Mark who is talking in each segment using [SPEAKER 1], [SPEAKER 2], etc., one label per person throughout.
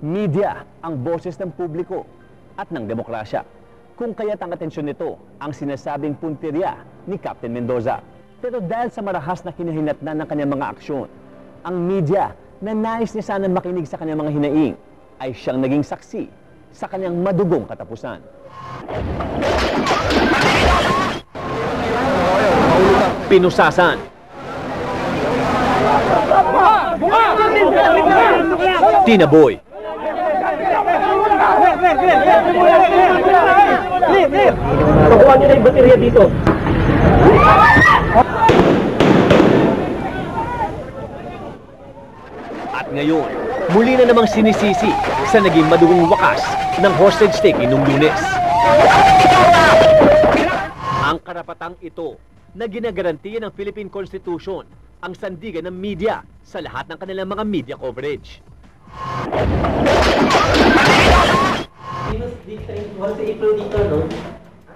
[SPEAKER 1] Media ang boses ng publiko at ng demokrasya. Kung kaya't ang atensyon nito ang sinasabing puntirya ni Captain Mendoza. Pero dahil sa marahas na kinahinatnan ng kanyang mga aksyon, ang media na nais niya sana makinig sa kanyang mga hinaing ay siyang naging saksi sa kanyang madugong katapusan. Pinusasan. Tinaboy.
[SPEAKER 2] Pakuha niyo na yung baterya dito.
[SPEAKER 1] At ngayon, muli na namang sinisisi sa naging madugong wakas ng hostage taking noong Lunes. Ang karapatang ito na ginagarantiya ng Philippine Constitution ang sandigan ng media sa lahat ng kanilang mga media coverage.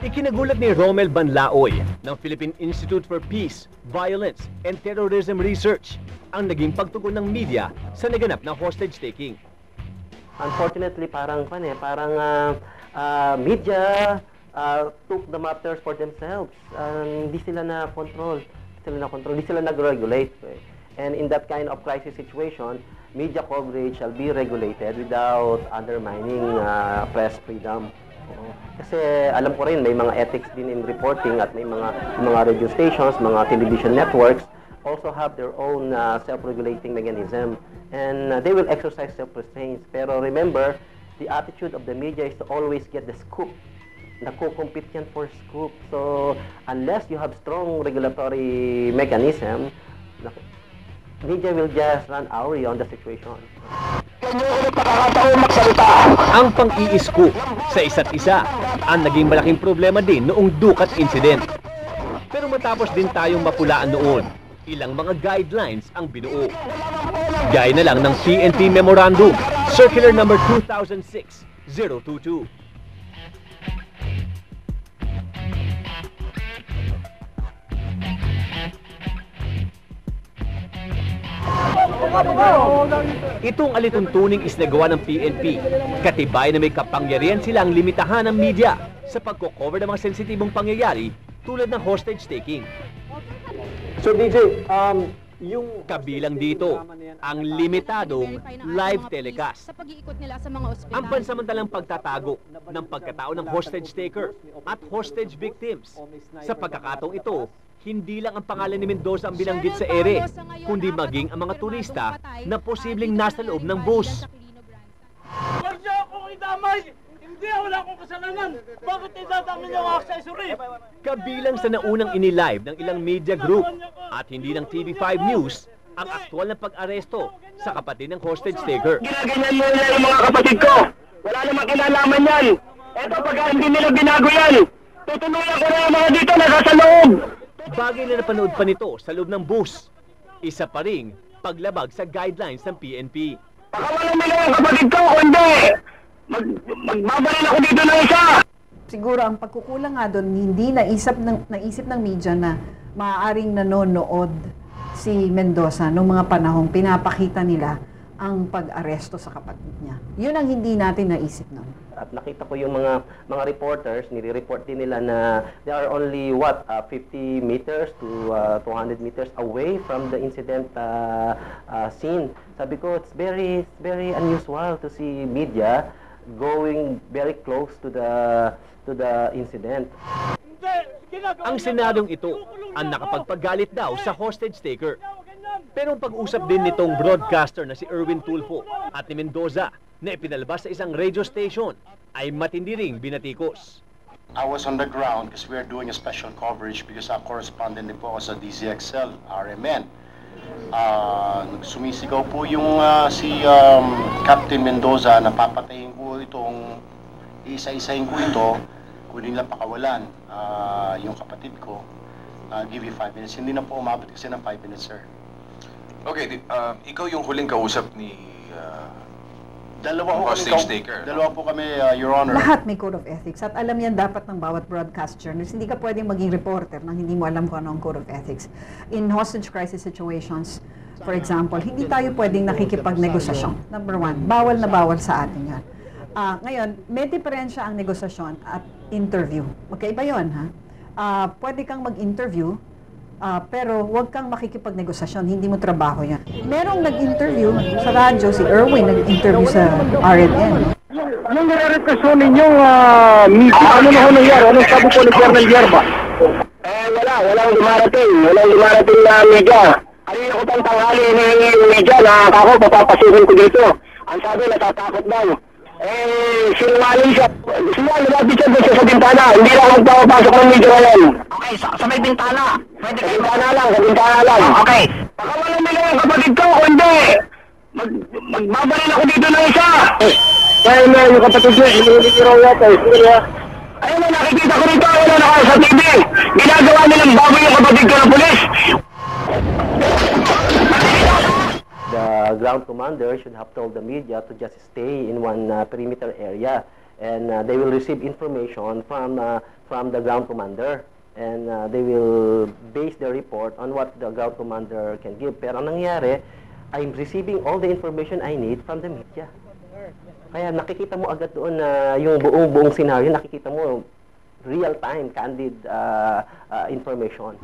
[SPEAKER 1] Ikinagulat ni Romel Banlaoy ng Philippine Institute for Peace, Violence, and Terrorism Research ang naging pagtugon ng media sa naganap na hostage taking.
[SPEAKER 2] Unfortunately, media took the matters for themselves. Hindi sila na-control. Hindi sila nag-regulate. And in that kind of crisis situation, media coverage shall be regulated without undermining press freedom. Kasi alam ko rin, may mga ethics din in reporting at may mga radio stations, mga television networks also have their own self-regulating mechanism. And they will exercise self-restraint. Pero remember, the attitude of the media is to always get the scoop. Nako-compete yan for scoop. So, unless you have strong regulatory mechanism, media will just run awry on the situation.
[SPEAKER 1] Ang pang-i-scoop sa isa't isa ang naging malaking problema din noong Ducat incident. Pero matapos din tayong mapulaan noon, ilang mga guidelines ang binuo. Gaya na lang ng PNP Memorandum, Circular Number 2006-022. Itong alituntuning isnagawa ng PNP, katibay na may kapangyarihan silang limitahan ng media sa pagko-cover ng mga sensitibong pangyayari tulad ng hostage taking.
[SPEAKER 3] So DJ, yung
[SPEAKER 1] kabilang dito ang limitadong live telecast. Ang pansamantalang pagtatago ng pagkatao ng hostage taker at hostage victims. Sa pagkakataong ito, hindi lang ang pangalan ni Mendoza ang binanggit sa ere, kundi maging ang mga turista na posibleng nasa loob ng bus.
[SPEAKER 4] Huwag niyo akong idamay! Hindi, wala akong kasalanan! Bakit idadami niyo ang accessory?
[SPEAKER 1] Kabilang sa naunang inilive ng ilang media group at hindi ng TV5 News ang aktwal na pag-aresto sa kapatid ng hostage taker.
[SPEAKER 4] Ginaganyan mo nila yung mga kapatid ko! Wala namang kinalaman yan! Eto, pag hindi nila binago yan, tutuluyan ko na yung mga dito na nasa loob!
[SPEAKER 1] Bagay na napanood pa nito sa loob ng bus. Isa pa ring paglabag sa guidelines ng PNP.
[SPEAKER 4] Pakawalan nila yung kapatid ko, kundi magbabaril ako dito ng isa!
[SPEAKER 5] Siguro ang pagkukulang nga doon, hindi naisip ng media na maaaring nanonood si Mendoza noong mga panahong pinapakita nila ang pag-aresto sa kapatid niya. Yun ang hindi natin naisip noon.
[SPEAKER 2] At nakita ko yung mga reporters, nire-report din nila na they are only 50 meters to 200 meters away from the incident scene. Sabi ko, it's very unusual to see media going very close to the incident.
[SPEAKER 1] Ang Senadong ito ang nakapagpagalit daw sa hostage taker. Pero ang pag-usap din nitong broadcaster na si Erwin Tulfo at ni Mendoza na ipinalabas sa isang radio station ay matindi ring binatikos.
[SPEAKER 6] I was on the ground because we are doing a special coverage because ang correspondent din po ako sa DZXL, RMN. Sumisigaw po yung si Captain Mendoza na papatayin ko itong isa-isahin ko ito, kunin lang pakawalan yung kapatid ko. Give you 5 minutes. Hindi na po umabot kasi ng 5 minutes, sir.
[SPEAKER 7] Okay, ikaw yung huling kausap ni
[SPEAKER 6] Dalawa po kami, Your Honor.
[SPEAKER 5] Lahat may code of ethics at alam yan dapat ng bawat broadcast journalist. Hindi ka pwedeng maging reporter nang hindi mo alam kung ano ang code of ethics. In hostage crisis situations, For example, hindi tayo pwedeng nakikipagnegosasyon. Number one, bawal na bawal sa atin yan. Ngayon, may diferensya ang negosasyon at interview. Magkaiba yun, ha? Pwede kang mag-interview, pero huwag kang makikipagnegosasyon. Hindi mo trabaho yan. Merong nag-interview sa radyo, si Erwin, nag-interview sa RNN.
[SPEAKER 4] Yung nire-represyon ninyong ano na ho nangyari? Anong sabi po ni Colonel Yerba? Walang dumarating na media. Kanina ko pang tanghali ni media na ako papapasukin ko dito. Ang sabi, natatakot daw. Sinungaling siya. Lumapit siya doon sa bintana. Hindi lang magpapasok ng media ngayon. Okay, sa may bintana. Pwede kayo. Sa bintana lang. Okay. Pakawalan nila yung kapatid ko, kundi magbabaril ako dito ng isa. Kaya yung kapatid ko, hindi raw yata. Ayun na, nakikita ko rito, wala na sa TV. Ginagawa nilang baboy yung kapatid ko ng pulis.
[SPEAKER 2] The ground commander should have told the media to just stay in one perimeter area, and they will receive information from the ground commander, and they will base their report on what the ground commander can give. Pero ang nangyari, I'm receiving all the information I need from the media. Kaya nakikita mo agad doon na yung buong scenario, nakikita mo real-time, candid information.